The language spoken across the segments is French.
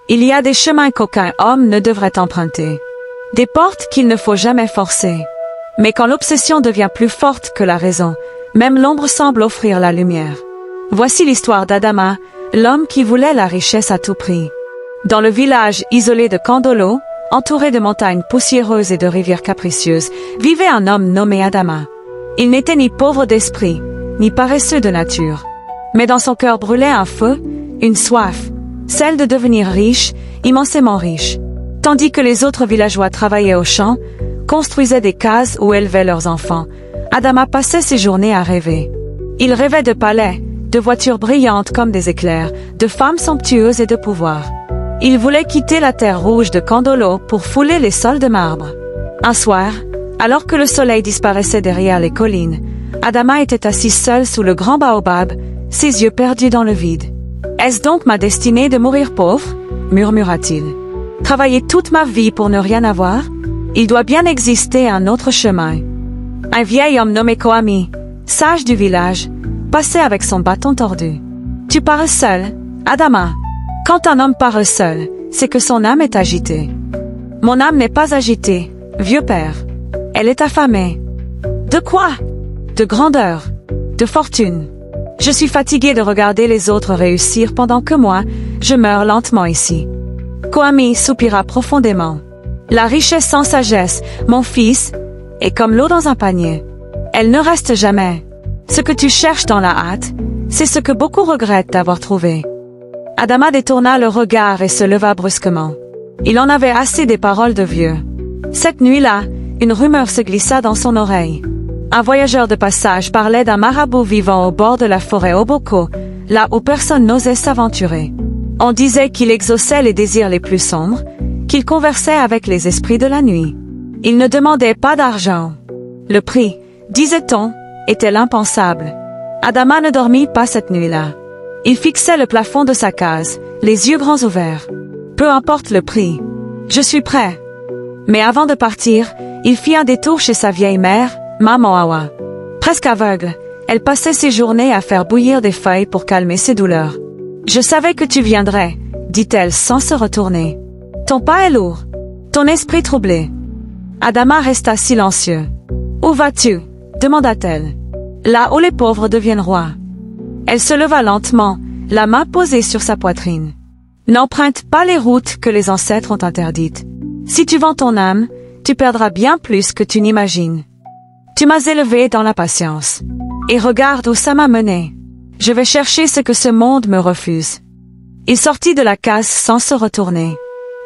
Il y a des chemins qu'aucun homme ne devrait emprunter. Des portes qu'il ne faut jamais forcer. Mais quand l'obsession devient plus forte que la raison, même l'ombre semble offrir la lumière. Voici l'histoire d'Adama, l'homme qui voulait la richesse à tout prix. Dans le village isolé de Kandolo, entouré de montagnes poussiéreuses et de rivières capricieuses, vivait un homme nommé Adama. Il n'était ni pauvre d'esprit, ni paresseux de nature. Mais dans son cœur brûlait un feu, une soif, celle de devenir riche, immensément riche. Tandis que les autres villageois travaillaient aux champs, construisaient des cases où élevaient leurs enfants, Adama passait ses journées à rêver. Il rêvait de palais, de voitures brillantes comme des éclairs, de femmes somptueuses et de pouvoir. Il voulait quitter la terre rouge de Kandolo pour fouler les sols de marbre. Un soir, alors que le soleil disparaissait derrière les collines, Adama était assis seul sous le grand baobab, ses yeux perdus dans le vide. « Est-ce donc ma destinée de mourir pauvre ?» murmura-t-il. « Travailler toute ma vie pour ne rien avoir? Il doit bien exister un autre chemin. » Un vieil homme nommé Koami, sage du village, passait avec son bâton tordu. « Tu pars seul, Adama. Quand un homme part seul, c'est que son âme est agitée. »« Mon âme n'est pas agitée, vieux père. Elle est affamée. »« De quoi? »« De grandeur, de fortune. Je suis fatigué de regarder les autres réussir pendant que moi, je meurs lentement ici. » Koami soupira profondément. « La richesse sans sagesse, mon fils, est comme l'eau dans un panier. Elle ne reste jamais. Ce que tu cherches dans la hâte, c'est ce que beaucoup regrettent d'avoir trouvé. » Adama détourna le regard et se leva brusquement. Il en avait assez des paroles de vieux. Cette nuit-là, une rumeur se glissa dans son oreille. Un voyageur de passage parlait d'un marabout vivant au bord de la forêt Oboko, là où personne n'osait s'aventurer. On disait qu'il exauçait les désirs les plus sombres, qu'il conversait avec les esprits de la nuit. Il ne demandait pas d'argent. Le prix, disait-on, était l'impensable. Adama ne dormit pas cette nuit-là. Il fixait le plafond de sa case, les yeux grands ouverts. Peu importe le prix. Je suis prêt. Mais avant de partir, il fit un détour chez sa vieille mère, Maman Awa. Presque aveugle, elle passait ses journées à faire bouillir des feuilles pour calmer ses douleurs. « Je savais que tu viendrais, » dit-elle sans se retourner. « Ton pas est lourd, ton esprit troublé. » Adama resta silencieux. « Où vas-tu » demanda-t-elle. « Là où les pauvres deviennent rois. » Elle se leva lentement, la main posée sur sa poitrine. « N'emprunte pas les routes que les ancêtres ont interdites. Si tu vends ton âme, tu perdras bien plus que tu n'imagines. Tu m'as élevé dans la patience. Et regarde où ça m'a mené. Je vais chercher ce que ce monde me refuse. » Il sortit de la case sans se retourner.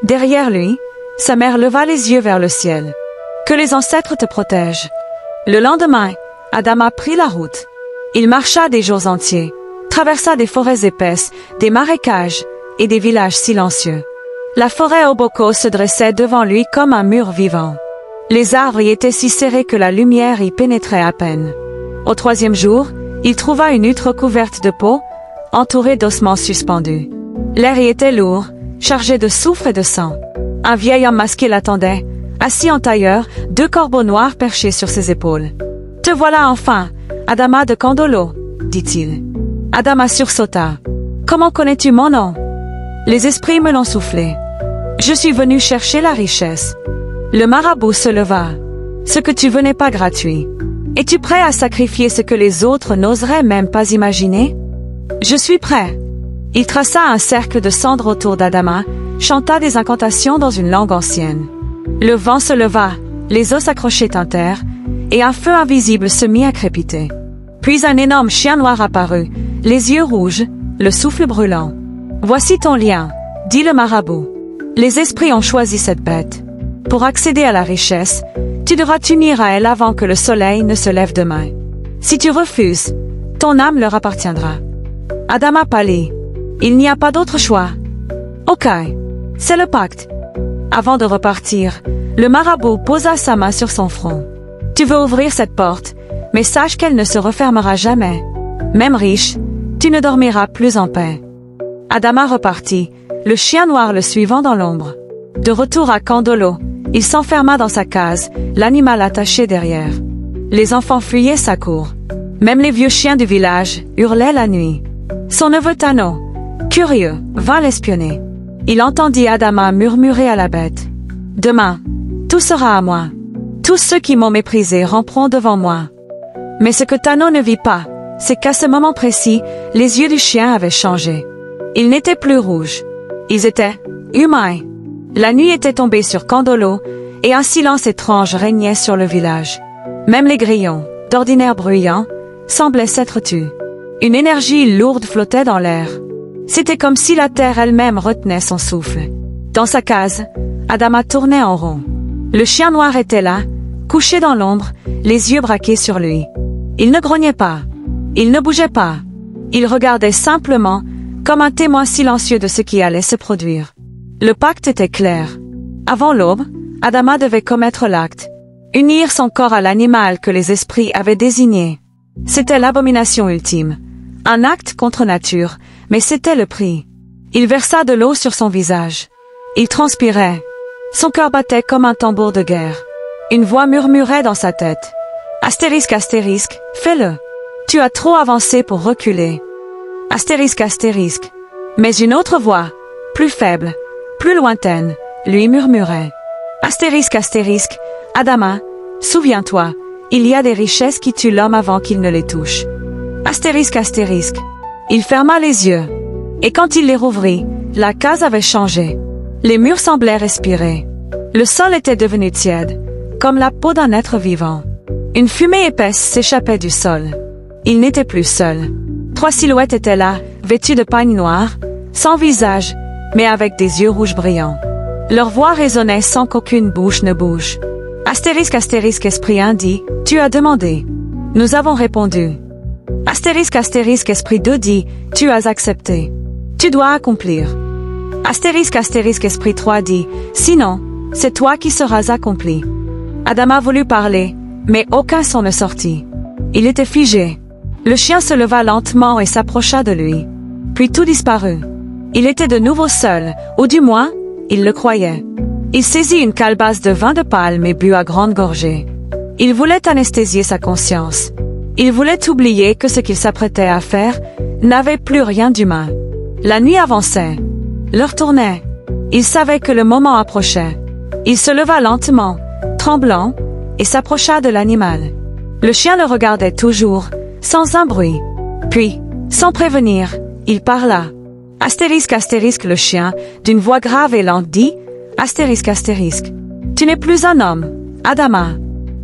Derrière lui, sa mère leva les yeux vers le ciel. « Que les ancêtres te protègent. » Le lendemain, Adama prit la route. Il marcha des jours entiers, traversa des forêts épaisses, des marécages et des villages silencieux. La forêt Oboko se dressait devant lui comme un mur vivant. Les arbres y étaient si serrés que la lumière y pénétrait à peine. Au troisième jour, il trouva une hutte recouverte de peau, entourée d'ossements suspendus. L'air y était lourd, chargé de soufre et de sang. Un vieil homme masqué l'attendait, assis en tailleur, 2 corbeaux noirs perchés sur ses épaules. « Te voilà enfin, Adama de Kandolo, » dit-il. Adama sursauta. « Comment connais-tu mon nom ?»« Les esprits me l'ont soufflé. Je suis venu chercher la richesse. » Le marabout se leva. « Ce que tu veux n'est pas gratuit. Es-tu prêt à sacrifier ce que les autres n'oseraient même pas imaginer ?»« Je suis prêt. » Il traça un cercle de cendres autour d'Adama, chanta des incantations dans une langue ancienne. Le vent se leva, les os s'accrochaient tintèrent, et un feu invisible se mit à crépiter. Puis un énorme chien noir apparut, les yeux rouges, le souffle brûlant. « Voici ton lien, » dit le marabout. « Les esprits ont choisi cette bête. Pour accéder à la richesse, tu devras t'unir à elle avant que le soleil ne se lève demain. Si tu refuses, ton âme leur appartiendra. » Adama pâlit. Il n'y a pas d'autre choix. Ok, c'est le pacte. Avant de repartir, le marabout posa sa main sur son front. Tu veux ouvrir cette porte, mais sache qu'elle ne se refermera jamais. Même riche, tu ne dormiras plus en paix. Adama repartit, le chien noir le suivant dans l'ombre. De retour à Kandolo, il s'enferma dans sa case, l'animal attaché derrière. Les enfants fuyaient sa cour. Même les vieux chiens du village hurlaient la nuit. Son neveu Tano, curieux, vint l'espionner. Il entendit Adama murmurer à la bête. Demain, tout sera à moi. Tous ceux qui m'ont méprisé ramperont devant moi. Mais ce que Tano ne vit pas, c'est qu'à ce moment précis, les yeux du chien avaient changé. Ils n'étaient plus rouges. Ils étaient humains. La nuit était tombée sur Kandolo, et un silence étrange régnait sur le village. Même les grillons, d'ordinaire bruyants, semblaient s'être tus. Une énergie lourde flottait dans l'air. C'était comme si la terre elle-même retenait son souffle. Dans sa case, Adama tournait en rond. Le chien noir était là, couché dans l'ombre, les yeux braqués sur lui. Il ne grognait pas. Il ne bougeait pas. Il regardait simplement, comme un témoin silencieux de ce qui allait se produire. Le pacte était clair. Avant l'aube, Adama devait commettre l'acte. Unir son corps à l'animal que les esprits avaient désigné. C'était l'abomination ultime. Un acte contre nature, mais c'était le prix. Il versa de l'eau sur son visage. Il transpirait. Son cœur battait comme un tambour de guerre. Une voix murmurait dans sa tête. Astérisque, astérisque, fais-le. Tu as trop avancé pour reculer. Astérisque, astérisque. Mais une autre voix, plus faible, plus lointaine, lui murmurait. Astérisque, astérisque, Adama, souviens-toi, il y a des richesses qui tuent l'homme avant qu'il ne les touche. Astérisque, astérisque. Il ferma les yeux. Et quand il les rouvrit, la case avait changé. Les murs semblaient respirer. Le sol était devenu tiède, comme la peau d'un être vivant. Une fumée épaisse s'échappait du sol. Il n'était plus seul. 3 silhouettes étaient là, vêtues de pagne noire, sans visage, mais avec des yeux rouges brillants. Leur voix résonnait sans qu'aucune bouche ne bouge. Astérisque, astérisque, esprit 1 dit, tu as demandé. Nous avons répondu. Astérisque, astérisque, esprit 2 dit, tu as accepté. Tu dois accomplir. Astérisque, astérisque, esprit 3 dit, sinon, c'est toi qui seras accompli. Adama voulut parler, mais aucun son ne sortit. Il était figé. Le chien se leva lentement et s'approcha de lui. Puis tout disparut. Il était de nouveau seul, ou du moins, il le croyait. Il saisit une calebasse de vin de palme et but à grandes gorgées. Il voulait anesthésier sa conscience. Il voulait oublier que ce qu'il s'apprêtait à faire n'avait plus rien d'humain. La nuit avançait. L'heure tournait. Il savait que le moment approchait. Il se leva lentement, tremblant, et s'approcha de l'animal. Le chien le regardait toujours, sans un bruit. Puis, sans prévenir, il parla. Astérisque, astérisque, le chien, d'une voix grave et lente dit, astérisque, astérisque. Tu n'es plus un homme, Adama.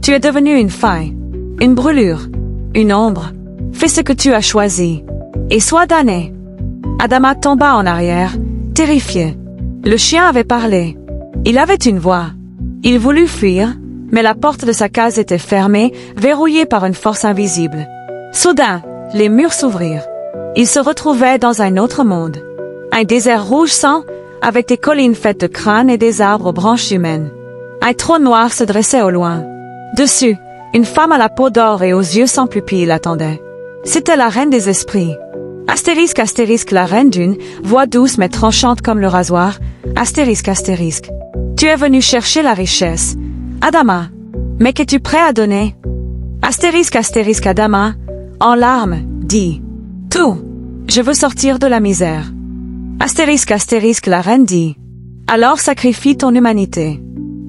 Tu es devenu une faille, une brûlure, une ombre. Fais ce que tu as choisi. Et sois damné. Adama tomba en arrière, terrifié. Le chien avait parlé. Il avait une voix. Il voulut fuir, mais la porte de sa case était fermée, verrouillée par une force invisible. Soudain, les murs s'ouvrirent. Il se retrouvait dans un autre monde. Un désert rouge sang, avec des collines faites de crânes et des arbres aux branches humaines. Un trône noir se dressait au loin. Dessus, une femme à la peau d'or et aux yeux sans pupilles l'attendait. C'était la reine des esprits. Astérisque, astérisque, la reine d'une voix douce mais tranchante comme le rasoir. Astérisque, astérisque. Tu es venu chercher la richesse. Adama. Mais qu'es-tu prêt à donner? Astérisque, astérisque, Adama, en larmes, dit. Tout. Je veux sortir de la misère. Astérisque, astérisque, la reine dit. Alors sacrifie ton humanité.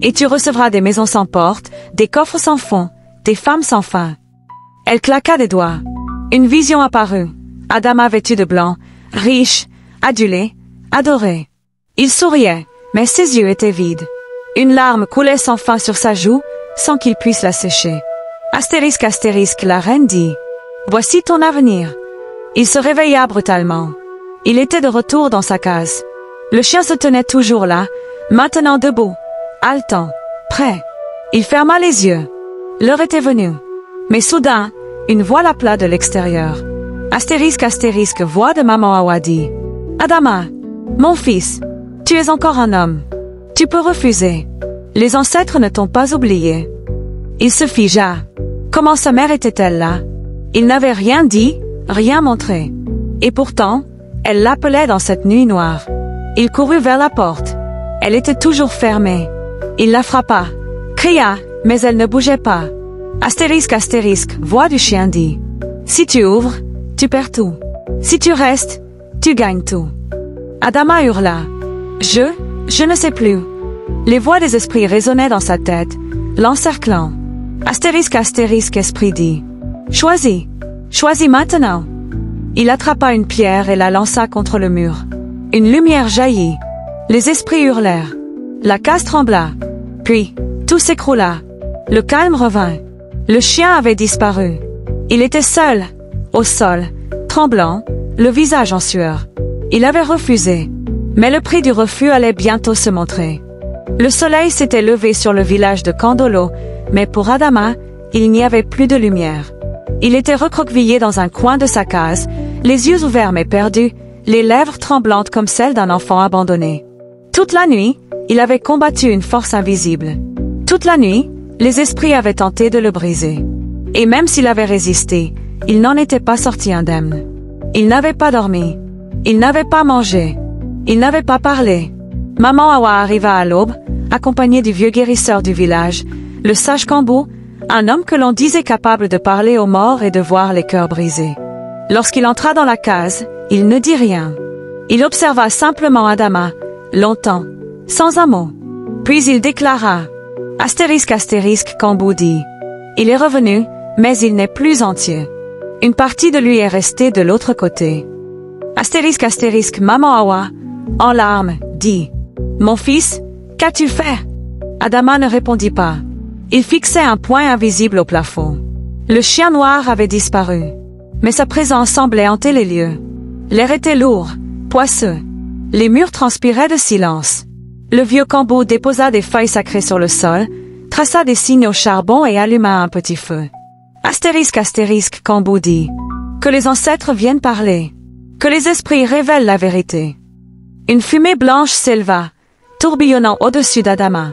Et tu recevras des maisons sans porte, des coffres sans fond, des femmes sans fin. Elle claqua des doigts. Une vision apparut. Adama vêtu de blanc, riche, adulé, adoré. Il souriait, mais ses yeux étaient vides. Une larme coulait sans fin sur sa joue, sans qu'il puisse la sécher. Astérisque, astérisque, la reine dit. Voici ton avenir. Il se réveilla brutalement. Il était de retour dans sa case. Le chien se tenait toujours là, maintenant debout, haletant, prêt. Il ferma les yeux. L'heure était venue. Mais soudain, une voix l'appela de l'extérieur. Astérisque, astérisque, voix de maman Awadi. Adama, mon fils, tu es encore un homme. Tu peux refuser. Les ancêtres ne t'ont pas oublié. Il se figea. Comment sa mère était-elle là? Il n'avait rien dit, rien montré. Et pourtant, elle l'appelait dans cette nuit noire. Il courut vers la porte. Elle était toujours fermée. Il la frappa, cria, mais elle ne bougeait pas. Astérisque, astérisque, voix du chien dit. Si tu ouvres, tu perds tout. Si tu restes, tu gagnes tout. Adama hurla. Je ne sais plus. Les voix des esprits résonnaient dans sa tête, l'encerclant. Astérisque, esprit dit. Choisis. Choisis maintenant. Il attrapa une pierre et la lança contre le mur. Une lumière jaillit. Les esprits hurlèrent. La case trembla. Puis, tout s'écroula. Le calme revint. Le chien avait disparu. Il était seul, au sol, tremblant, le visage en sueur. Il avait refusé. Mais le prix du refus allait bientôt se montrer. Le soleil s'était levé sur le village de Kandolo, mais pour Adama, il n'y avait plus de lumière. Il était recroquevillé dans un coin de sa case, les yeux ouverts mais perdus, les lèvres tremblantes comme celles d'un enfant abandonné. Toute la nuit, il avait combattu une force invisible. Toute la nuit, les esprits avaient tenté de le briser. Et même s'il avait résisté, il n'en était pas sorti indemne. Il n'avait pas dormi. Il n'avait pas mangé. Il n'avait pas parlé. Maman Awa arriva à l'aube, accompagnée du vieux guérisseur du village, le sage Kambou, un homme que l'on disait capable de parler aux morts et de voir les cœurs brisés. Lorsqu'il entra dans la case, il ne dit rien. Il observa simplement Adama, longtemps, sans un mot. Puis il déclara « Astérisque, Kambou dit. Il est revenu, mais il n'est plus entier. Une partie de lui est restée de l'autre côté. » Astérisque, Maman Awa, en larmes, dit « Mon fils, qu'as-tu fait ?» Adama ne répondit pas. Il fixait un point invisible au plafond. Le chien noir avait disparu. Mais sa présence semblait hanter les lieux. L'air était lourd, poisseux. Les murs transpiraient de silence. Le vieux Kambou déposa des feuilles sacrées sur le sol, traça des signes au charbon et alluma un petit feu. Astérisque, Kambou dit. Que les ancêtres viennent parler. Que les esprits révèlent la vérité. Une fumée blanche s'éleva, tourbillonnant au-dessus d'Adama.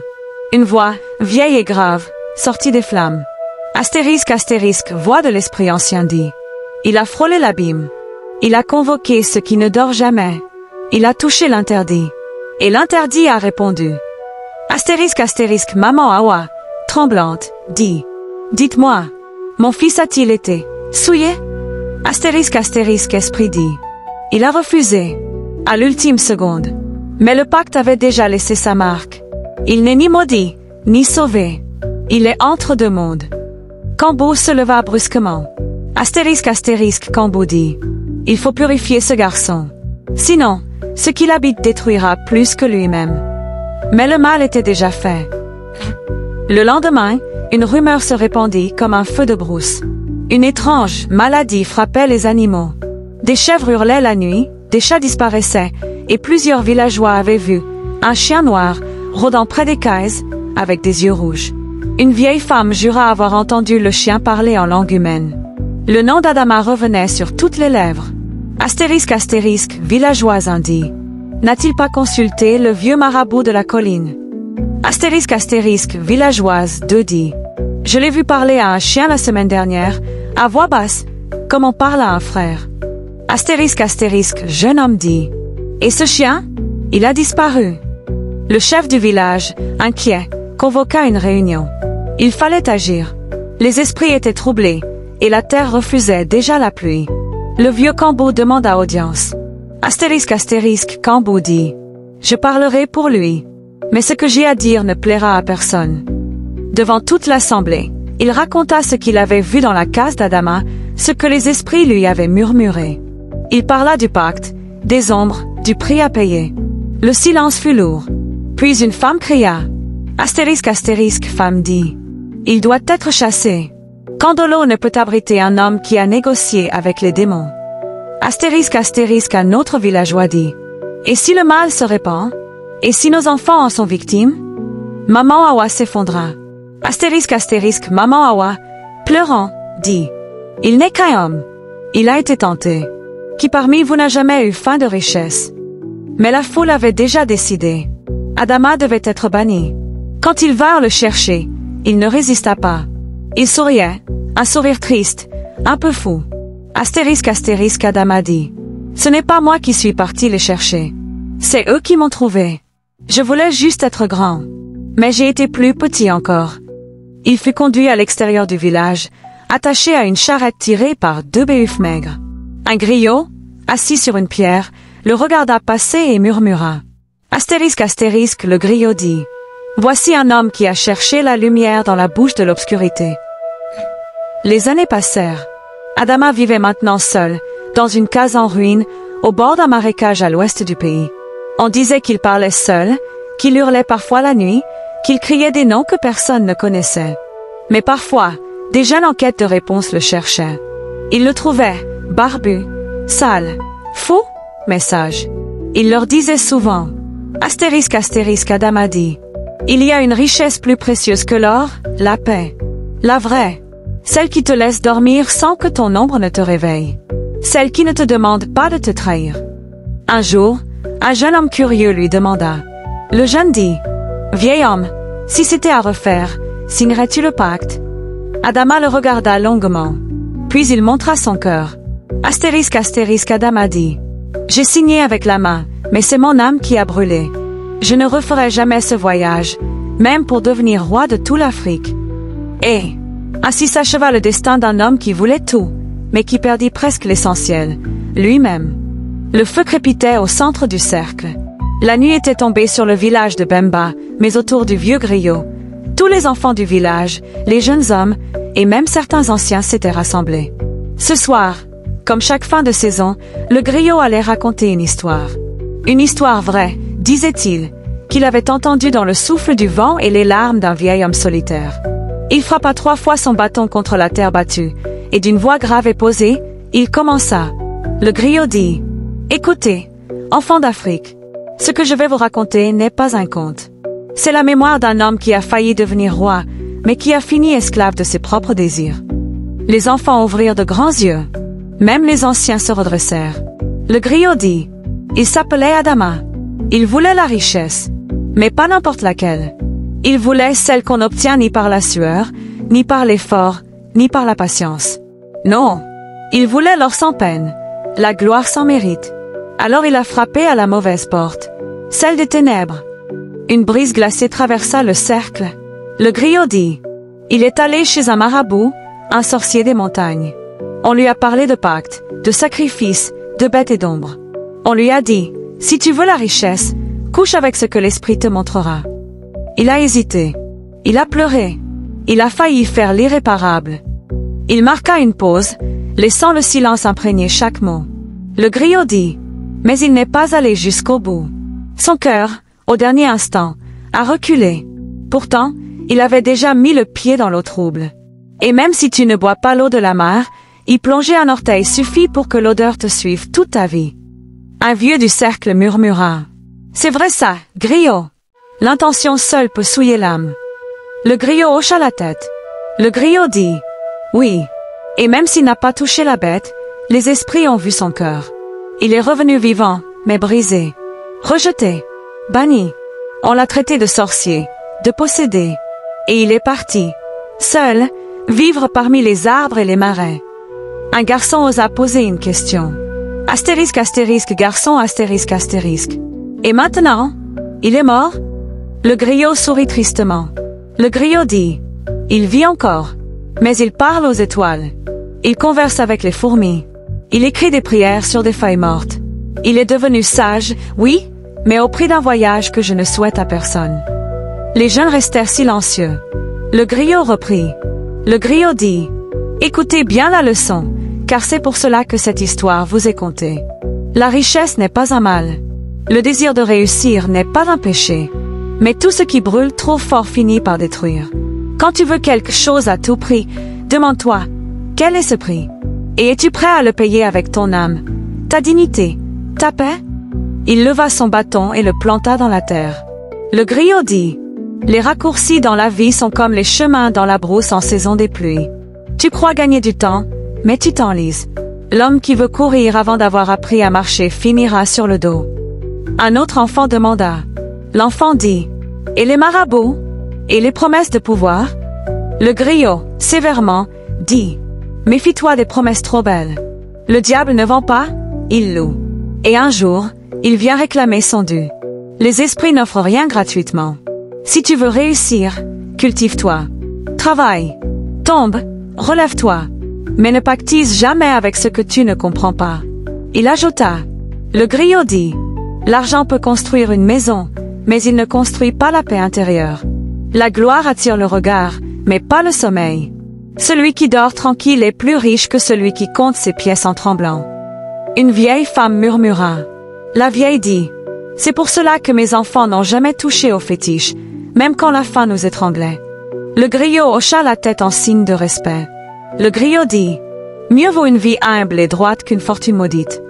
Une voix, vieille et grave, sortit des flammes. Astérisque, voix de l'esprit ancien dit. Il a frôlé l'abîme. Il a convoqué ce qui ne dort jamais. Il a touché l'interdit. Et l'interdit a répondu. Astérisque, Maman Awa, tremblante, dit. Dites-moi, mon fils a-t-il été souillé? Astérisque, esprit dit. Il a refusé. À l'ultime seconde. Mais le pacte avait déjà laissé sa marque. Il n'est ni maudit, ni sauvé. Il est entre deux mondes. Kambou se leva brusquement. Astérisque, Kambou dit. Il faut purifier ce garçon. Sinon, ce qu'il habite détruira plus que lui-même. Mais le mal était déjà fait. Le lendemain, une rumeur se répandit comme un feu de brousse. Une étrange maladie frappait les animaux. Des chèvres hurlaient la nuit, des chats disparaissaient, et plusieurs villageois avaient vu un chien noir rôdant près des cases, avec des yeux rouges. Une vieille femme jura avoir entendu le chien parler en langue humaine. Le nom d'Adama revenait sur toutes les lèvres. Astérisque, villageois dit. N'a-t-il pas consulté le vieux marabout de la colline? Astérisque, villageoise dit. Je l'ai vu parler à un chien la semaine dernière, à voix basse, comme on parle à un frère. Astérisque, jeune homme dit. Et ce chien? Il a disparu. Le chef du village, inquiet, convoqua une réunion. Il fallait agir. Les esprits étaient troublés, et la terre refusait déjà la pluie. Le vieux Kambou demanda audience. Astérisque, Kambou dit. Je parlerai pour lui. Mais ce que j'ai à dire ne plaira à personne. Devant toute l'assemblée, il raconta ce qu'il avait vu dans la case d'Adama, ce que les esprits lui avaient murmuré. Il parla du pacte, des ombres, du prix à payer. Le silence fut lourd. Puis une femme cria. Astérisque, femme dit. Il doit être chassé. Kandolo ne peut abriter un homme qui a négocié avec les démons. Astérisque, un autre villageois dit. Et si le mal se répand? Et si nos enfants en sont victimes? Maman Awa s'effondra. Astérisque, Maman Awa, pleurant, dit. Il n'est qu'un homme. Il a été tenté. Qui parmi vous n'a jamais eu faim de richesse? Mais la foule avait déjà décidé. Adama devait être banni. Quand ils vinrent le chercher, il ne résista pas. Il souriait, un sourire triste, un peu fou. Astérisque, Adama dit. Ce n'est pas moi qui suis parti les chercher. C'est eux qui m'ont trouvé. Je voulais juste être grand. Mais j'ai été plus petit encore. Il fut conduit à l'extérieur du village, attaché à une charrette tirée par 2 béhufs maigres. Un griot, assis sur une pierre, le regarda passer et murmura. Astérisque astérisque, le griot dit. Voici un homme qui a cherché la lumière dans la bouche de l'obscurité. Les années passèrent. Adama vivait maintenant seul, dans une case en ruine, au bord d'un marécage à l'ouest du pays. On disait qu'il parlait seul, qu'il hurlait parfois la nuit, qu'il criait des noms que personne ne connaissait. Mais parfois, des jeunes en quête de réponse le cherchaient. Ils le trouvaient, barbu, sale, fou, mais sage. Il leur disait souvent, astérisque astérisque, Adama dit, il y a une richesse plus précieuse que l'or, la paix. La vraie. Celle qui te laisse dormir sans que ton ombre ne te réveille. Celle qui ne te demande pas de te trahir. Un jour, un jeune homme curieux lui demanda. Le jeune dit, vieil homme, si c'était à refaire, signerais-tu le pacte? Adama le regarda longuement. Puis il montra son cœur. Astérisque astérisque, Adama dit. J'ai signé avec la main, mais c'est mon âme qui a brûlé. Je ne referai jamais ce voyage, même pour devenir roi de toute l'Afrique. Et ainsi s'acheva le destin d'un homme qui voulait tout, mais qui perdit presque l'essentiel, lui-même. Le feu crépitait au centre du cercle. La nuit était tombée sur le village de Bemba, mais autour du vieux griot. Tous les enfants du village, les jeunes hommes, et même certains anciens s'étaient rassemblés. Ce soir, comme chaque fin de saison, le griot allait raconter une histoire. Une histoire vraie, disait-il, qu'il avait entendue dans le souffle du vent et les larmes d'un vieil homme solitaire. Il frappa 3 fois son bâton contre la terre battue, et d'une voix grave et posée, il commença. Le griot dit, « Écoutez, enfants d'Afrique, ce que je vais vous raconter n'est pas un conte. C'est la mémoire d'un homme qui a failli devenir roi, mais qui a fini esclave de ses propres désirs. » Les enfants ouvrirent de grands yeux. Même les anciens se redressèrent. Le griot dit, « Il s'appelait Adama. Il voulait la richesse, mais pas n'importe laquelle. Il voulait celle qu'on n'obtient ni par la sueur, ni par l'effort, ni par la patience. Non, il voulait l'or sans peine, la gloire sans mérite. Alors il a frappé à la mauvaise porte, celle des ténèbres. Une brise glacée traversa le cercle. Le griot dit, il est allé chez un marabout, un sorcier des montagnes. On lui a parlé de pacte, de sacrifice, de bêtes et d'ombre. On lui a dit, si tu veux la richesse, couche avec ce que l'esprit te montrera. Il a hésité. Il a pleuré. Il a failli faire l'irréparable. Il marqua une pause, laissant le silence imprégner chaque mot. Le griot dit, mais il n'est pas allé jusqu'au bout. Son cœur, au dernier instant, a reculé. Pourtant, il avait déjà mis le pied dans l'eau trouble. Et même si tu ne bois pas l'eau de la mer, y plonger un orteil suffit pour que l'odeur te suive toute ta vie. Un vieux du cercle murmura. C'est vrai ça, griot. L'intention seule peut souiller l'âme. Le griot hocha la tête. Le griot dit, oui. Et même s'il n'a pas touché la bête, les esprits ont vu son cœur. Il est revenu vivant, mais brisé. Rejeté. Banni. On l'a traité de sorcier, de possédé. Et il est parti. Seul, vivre parmi les arbres et les marais. Un garçon osa poser une question. Astérisque astérisque garçon astérisque astérisque. Et maintenant, il est mort? Le griot sourit tristement. Le griot dit, il vit encore, mais il parle aux étoiles. Il converse avec les fourmis. Il écrit des prières sur des feuilles mortes. Il est devenu sage, oui, mais au prix d'un voyage que je ne souhaite à personne. Les jeunes restèrent silencieux. Le griot reprit. Le griot dit, écoutez bien la leçon, car c'est pour cela que cette histoire vous est contée. La richesse n'est pas un mal. Le désir de réussir n'est pas un péché. Mais tout ce qui brûle trop fort finit par détruire. Quand tu veux quelque chose à tout prix, demande-toi, quel est ce prix? Et es-tu prêt à le payer avec ton âme, ta dignité, ta paix? Il leva son bâton et le planta dans la terre. Le griot dit, les raccourcis dans la vie sont comme les chemins dans la brousse en saison des pluies. Tu crois gagner du temps, mais tu t'enlises. L'homme qui veut courir avant d'avoir appris à marcher finira sur le dos. Un autre enfant demanda. L'enfant dit, et les marabouts? Et les promesses de pouvoir? Le griot, sévèrement, dit, méfie-toi des promesses trop belles. Le diable ne vend pas, il loue. Et un jour, il vient réclamer son dû. Les esprits n'offrent rien gratuitement. Si tu veux réussir, cultive-toi. Travaille. Tombe, relève-toi. Mais ne pactise jamais avec ce que tu ne comprends pas. Il ajouta. Le griot dit, L'argent peut construire une maison, mais il ne construit pas la paix intérieure. La gloire attire le regard, mais pas le sommeil. Celui qui dort tranquille est plus riche que celui qui compte ses pièces en tremblant. Une vieille femme murmura. La vieille dit, « C'est pour cela que mes enfants n'ont jamais touché au fétiche, même quand la faim nous étranglait. » Le griot hocha la tête en signe de respect. Le griot dit, « Mieux vaut une vie humble et droite qu'une fortune maudite. »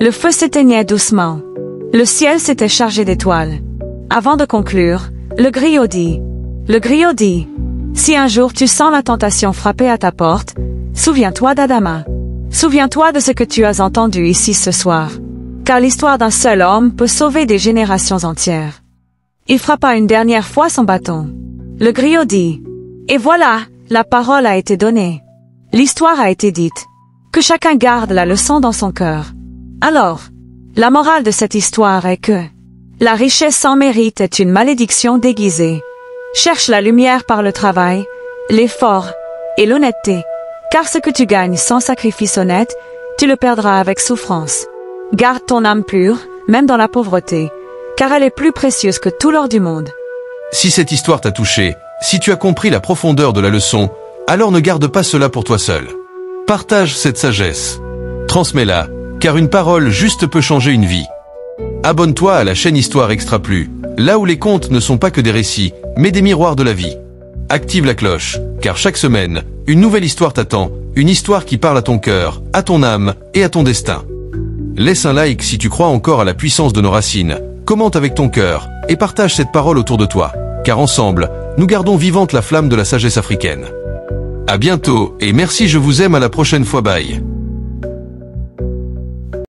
Le feu s'éteignait doucement. Le ciel s'était chargé d'étoiles. Avant de conclure, le griot dit, « Si un jour tu sens la tentation frapper à ta porte, souviens-toi d'Adama. Souviens-toi de ce que tu as entendu ici ce soir. Car l'histoire d'un seul homme peut sauver des générations entières. » Il frappa une dernière fois son bâton. Le griot dit, « Et voilà, la parole a été donnée. L'histoire a été dite. Que chacun garde la leçon dans son cœur. Alors, la morale de cette histoire est que la richesse sans mérite est une malédiction déguisée. Cherche la lumière par le travail, l'effort et l'honnêteté, car ce que tu gagnes sans sacrifice honnête, tu le perdras avec souffrance. Garde ton âme pure, même dans la pauvreté, car elle est plus précieuse que tout l'or du monde. » Si cette histoire t'a touché, si tu as compris la profondeur de la leçon, alors ne garde pas cela pour toi seul. Partage cette sagesse. Transmets-la, car une parole juste peut changer une vie. Abonne-toi à la chaîne Histoire Extra Plus, là où les contes ne sont pas que des récits, mais des miroirs de la vie. Active la cloche, car chaque semaine, une nouvelle histoire t'attend, une histoire qui parle à ton cœur, à ton âme et à ton destin. Laisse un like si tu crois encore à la puissance de nos racines, commente avec ton cœur et partage cette parole autour de toi, car ensemble, nous gardons vivante la flamme de la sagesse africaine. À bientôt et merci, je vous aime, à la prochaine fois, bye.